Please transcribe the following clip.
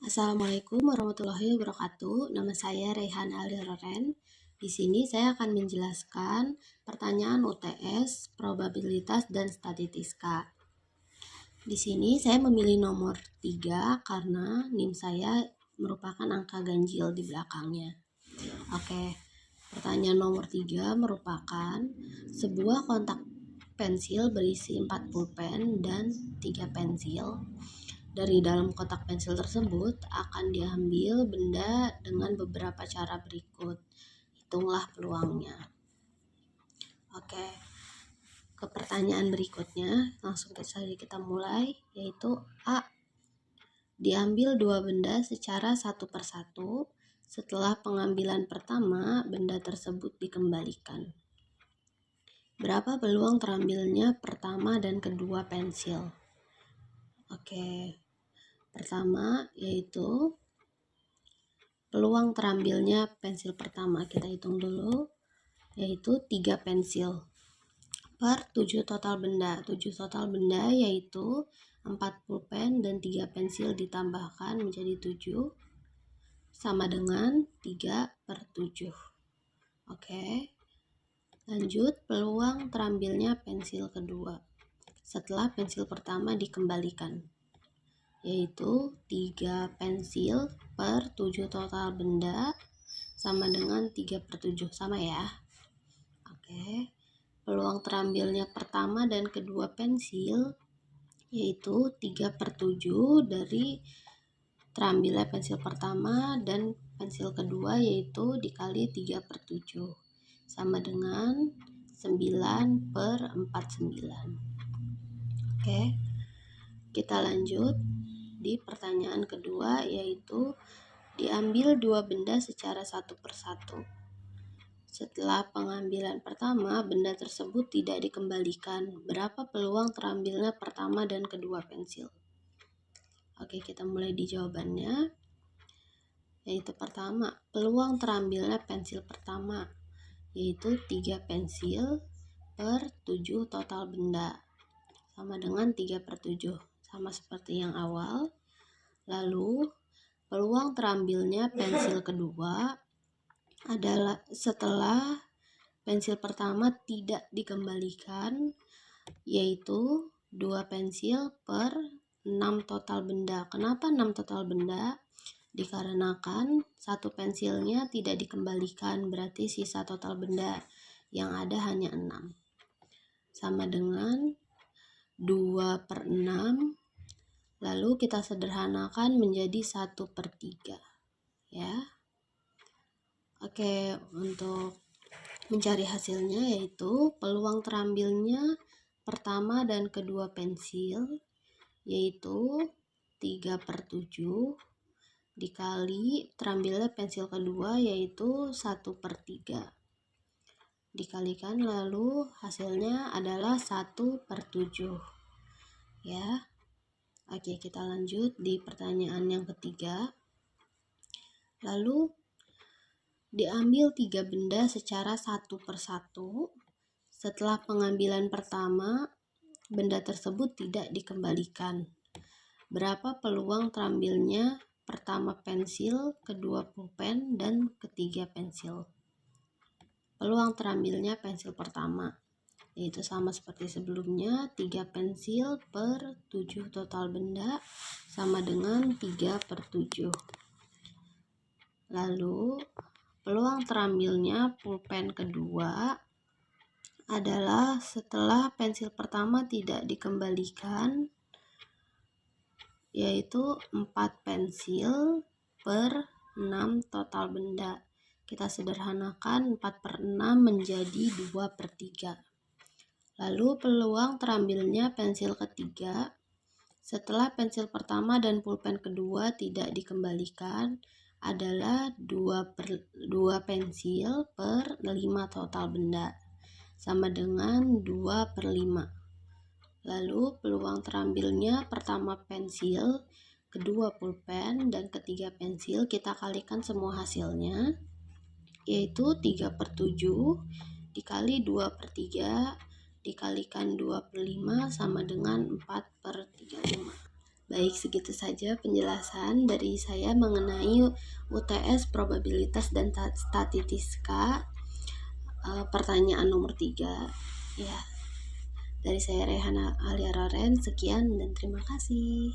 Assalamualaikum warahmatullahi wabarakatuh. Nama saya Reyhan Aldiroren. Di sini saya akan menjelaskan pertanyaan UTS, probabilitas dan statistika. Di sini saya memilih nomor 3 karena NIM saya merupakan angka ganjil di belakangnya. Oke, pertanyaan nomor 3 merupakan sebuah kontak pensil berisi 4 pulpen dan 3 pensil. Dari dalam kotak pensil tersebut akan diambil benda dengan beberapa cara berikut. Hitunglah peluangnya. Oke, ke pertanyaan berikutnya, langsung saja kita mulai, yaitu A. Diambil 2 benda secara satu persatu. Setelah pengambilan pertama, benda tersebut dikembalikan. Berapa peluang terambilnya pertama dan kedua pensil? Oke. Pertama yaitu peluang terambilnya pensil pertama, kita hitung dulu, yaitu 3 pensil per 7 total benda. 7 total benda yaitu 4 pulpen dan 3 pensil ditambahkan menjadi 7 sama dengan 3 per 7. Oke, lanjut peluang terambilnya pensil kedua setelah pensil pertama dikembalikan, yaitu 3 pensil per 7 total benda sama dengan 3 per 7, sama ya. Oke, peluang terambilnya pertama dan kedua pensil yaitu 3 per 7 dari terambilnya pensil pertama dan pensil kedua, yaitu dikali 3 per 7 sama dengan 9 per 49. Oke, kita lanjut di pertanyaan kedua, yaitu diambil 2 benda secara satu persatu. Setelah pengambilan pertama, benda tersebut tidak dikembalikan. Berapa peluang terambilnya pertama dan kedua pensil? Oke, kita mulai di jawabannya. Yaitu pertama, peluang terambilnya pensil pertama, yaitu 3 pensil per 7 total benda sama dengan 3 per 7, sama seperti yang awal. Lalu peluang terambilnya pensil kedua adalah setelah pensil pertama tidak dikembalikan, yaitu 2 pensil per 6 total benda. Kenapa 6 total benda? Dikarenakan satu pensilnya tidak dikembalikan, berarti sisa total benda yang ada hanya 6. Sama dengan 2 per 6. Lalu kita sederhanakan menjadi 1 per 3. Ya. Oke, untuk mencari hasilnya yaitu peluang terambilnya pertama dan kedua pensil yaitu 3 per 7 dikali terambilnya pensil kedua yaitu 1 per 3 dikalikan, lalu hasilnya adalah 1 per 7. Ya. Oke, kita lanjut di pertanyaan yang ketiga. Lalu diambil 3 benda secara satu persatu. Setelah pengambilan pertama, benda tersebut tidak dikembalikan. Berapa peluang terambilnya pertama pensil, kedua pulpen, dan ketiga pensil? Peluang terambilnya pensil pertama yaitu sama seperti sebelumnya, 3 pensil per 7 total benda sama dengan 3 per 7. Lalu peluang terambilnya pulpen kedua adalah setelah pensil pertama tidak dikembalikan, yaitu 4 pensil per 6 total benda. Kita sederhanakan 4 per 6 menjadi 2 per 3. Lalu peluang terambilnya pensil ketiga setelah pensil pertama dan pulpen kedua tidak dikembalikan adalah 2 pensil per 5 total benda sama dengan 2 per 5. Lalu peluang terambilnya pertama pensil, kedua pulpen, dan ketiga pensil, kita kalikan semua hasilnya, yaitu 3 per 7 dikali 2 per 3 dikalikan 2 per 5 sama dengan 4 per 35. Baik, segitu saja penjelasan dari saya mengenai UTS, probabilitas, dan statistika, pertanyaan nomor 3. Ya, dari saya Rehana Alia Roren, sekian dan terima kasih.